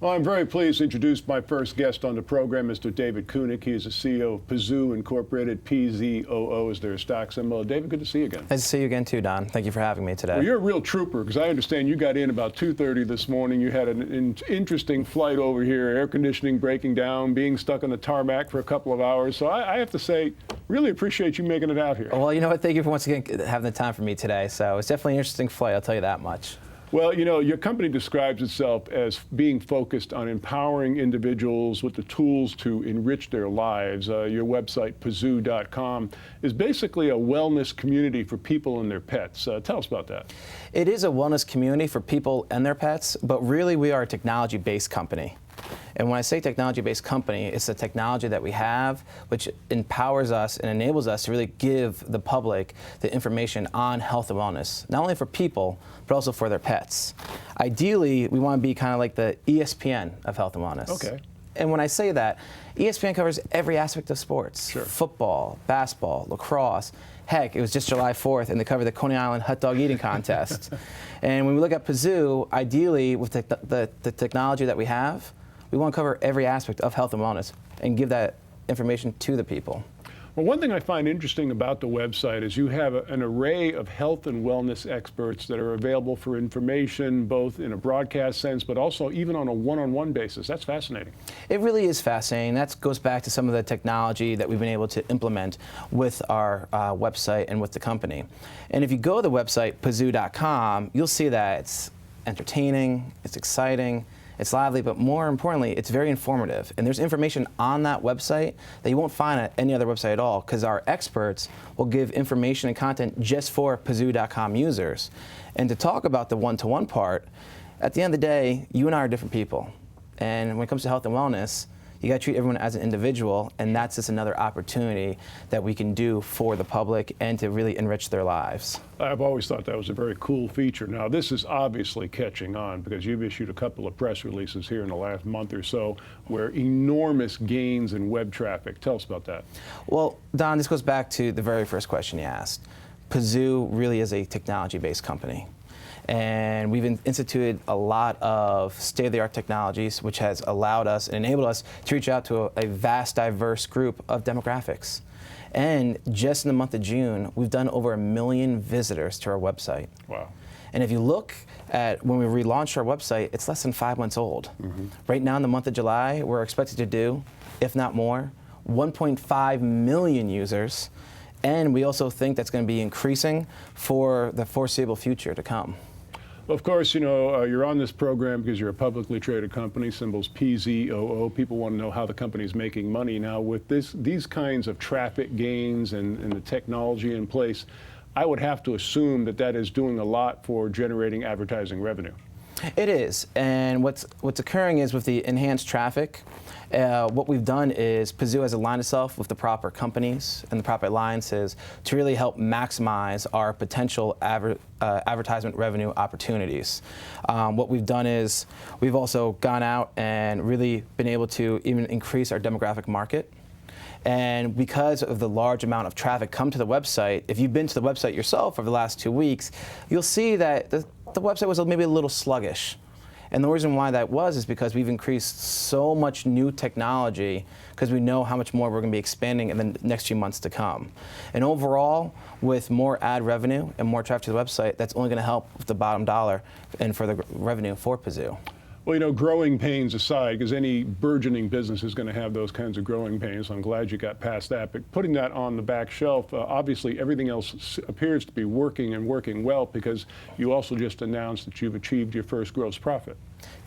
Well, I'm very pleased to introduce my first guest on the program, Mr. David Kunick. He is the CEO of Pazoo Incorporated. PZOO is their stock symbol. David, good to see you again. Nice to see you again too, Don. Thank you for having me today. Well, you're a real trooper, because I understand you got in about 2:30 this morning. You had an interesting flight over here, air conditioning breaking down, being stuck on the tarmac for a couple of hours. So I have to say, really appreciate you making it out here. Well, you know what? Thank you for once again having the time for me today. So it's definitely an interesting flight, I'll tell you that much. Well, you know, your company describes itself as being focused on empowering individuals with the tools to enrich their lives. Your website, PZOO.com, is basically a wellness community for people and their pets. Tell us about that. It is a wellness community for people and their pets, but really we are a technology-based company. And when I say technology-based company, it's the technology that we have which empowers us and enables us to really give the public the information on health and wellness, not only for people, but also for their pets. Ideally, we want to be kind of like the ESPN of health and wellness. Okay. And when I say that, ESPN covers every aspect of sports. Sure. Football, basketball, lacrosse. Heck, it was just July 4th, and they covered the Coney Island hot dog eating contest. And when we look at Pazoo, ideally, with the technology that we have, we want to cover every aspect of health and wellness and give that information to the people. Well, one thing I find interesting about the website is you have an array of health and wellness experts that are available for information, both in a broadcast sense, but also even on a one-on-one basis. That's fascinating. It really is fascinating. That goes back to some of the technology that we've been able to implement with our website and with the company. And if you go to the website, PZOO.com, you'll see that it's entertaining, it's exciting, it's lively, but more importantly, it's very informative. And there's information on that website that you won't find at any other website at all, because our experts will give information and content just for PZOO.com users. And to talk about the one-to-one part, at the end of the day, you and I are different people. And when it comes to health and wellness, you got to treat everyone as an individual, and that's just another opportunity that we can do for the public and to really enrich their lives. I've always thought that was a very cool feature. Now, this is obviously catching on, because you've issued a couple of press releases here in the last month or so where enormous gains in web traffic. Tell us about that. Well, Don, this goes back to the very first question you asked. Pazoo really is a technology-based company. And we've instituted a lot of state-of-the-art technologies, which has allowed us and enabled us to reach out to a vast, diverse group of demographics. And just in the month of June, we've done over 1 million visitors to our website. Wow. And if you look at when we relaunched our website, it's less than 5 months old. Mm-hmm. Right now in the month of July, we're expected to do, if not more, 1.5 million users. And we also think that's going to be increasing for the foreseeable future to come. Well, of course, you know, you're on this program because you're a publicly traded company, symbols PZOO. People want to know how the company is making money. Now, with these kinds of traffic gains and the technology in place, I would have to assume that that is doing a lot for generating advertising revenue. It is, and what's occurring is with the enhanced traffic, what we've done is Pazoo has aligned itself with the proper companies and the proper alliances to really help maximize our potential advertisement revenue opportunities. What we've done is we've also gone out and really been able to even increase our demographic market. And because of the large amount of traffic come to the website, if you've been to the website yourself over the last 2 weeks, you'll see that the website was maybe a little sluggish. And the reason why that was is because we've increased so much new technology, because we know how much more we're going to be expanding in the next few months to come. And overall, with more ad revenue and more traffic to the website, that's only going to help with the bottom dollar and for the revenue for Pazoo. Well, you know, growing pains aside, because any burgeoning business is going to have those kinds of growing pains. So I'm glad you got past that. But putting that on the back shelf, obviously everything else appears to be working and working well, because you also just announced that you've achieved your first gross profit.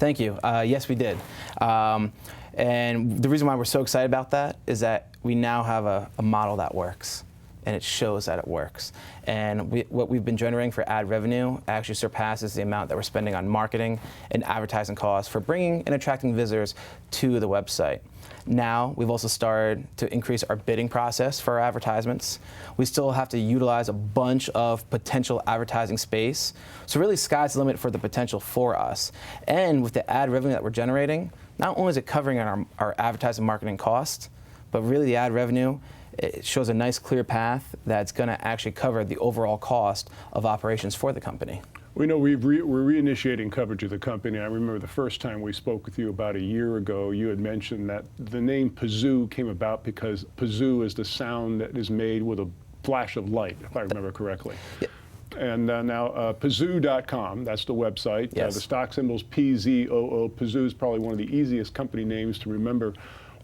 Thank you. Yes, we did. And the reason why we're so excited about that is that we now have a model that works. And it shows that it works. And what we've been generating for ad revenue actually surpasses the amount that we're spending on marketing and advertising costs for bringing and attracting visitors to the website. Now, we've also started to increase our bidding process for our advertisements. We still have to utilize a bunch of potential advertising space. So really, sky's the limit for the potential for us. And with the ad revenue that we're generating, not only is it covering our advertising marketing costs, but really the ad revenue, it shows a nice clear path that's going to actually cover the overall cost of operations for the company. We know we're reinitiating coverage of the company. I remember the first time we spoke with you about a year ago, you had mentioned that the name Pazoo came about because Pazoo is the sound that is made with a flash of light, if I remember correctly. Yeah. And now PZOO.com, that's the website. Yes. The stock symbol's PZOO. Pazoo is probably one of the easiest company names to remember.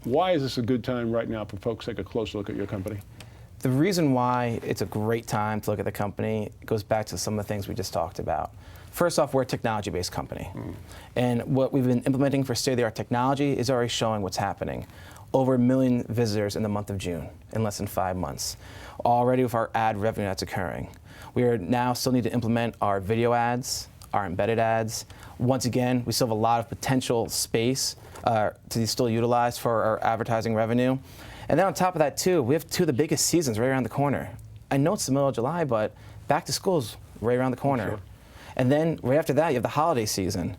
Why is this a good time right now for folks to take a close look at your company? The reason why it's a great time to look at the company goes back to some of the things we just talked about. First off, we're a technology-based company. And what we've been implementing for state-of-the-art technology is already showing what's happening. Over 1 million visitors in the month of June, in less than 5 months. Already with our ad revenue that's occurring. We are now still need to implement our video ads, our embedded ads. Once again, we still have a lot of potential space to still utilize for our advertising revenue. And then on top of that too, we have 2 of the biggest seasons right around the corner. I know it's the middle of July, but back to school's right around the corner. Sure. And then right after that, you have the holiday season.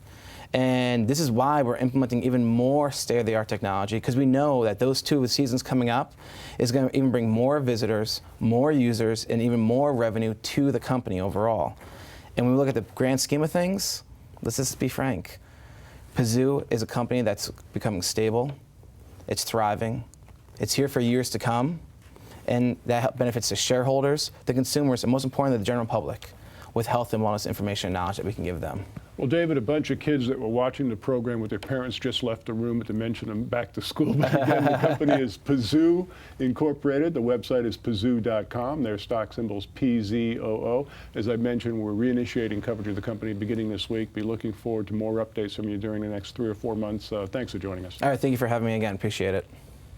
And this is why we're implementing even more state-of-the-art technology, because we know that those 2 seasons coming up is going to even bring more visitors, more users, and even more revenue to the company overall. And when we look at the grand scheme of things, let's just be frank. Pazoo is a company that's becoming stable, it's thriving, it's here for years to come, and that benefits the shareholders, the consumers, and most importantly, the general public, with health and wellness information and knowledge that we can give them. Well, David, a bunch of kids that were watching the program with their parents just left the room at the mention of back to school. But again, the company is Pazoo Incorporated. The website is Pazoo.com. Their stock symbol's PZOO. As I mentioned, we're reinitiating coverage of the company beginning this week. Be looking forward to more updates from you during the next 3 or 4 months. Thanks for joining us. All right, thank you for having me again. Appreciate it.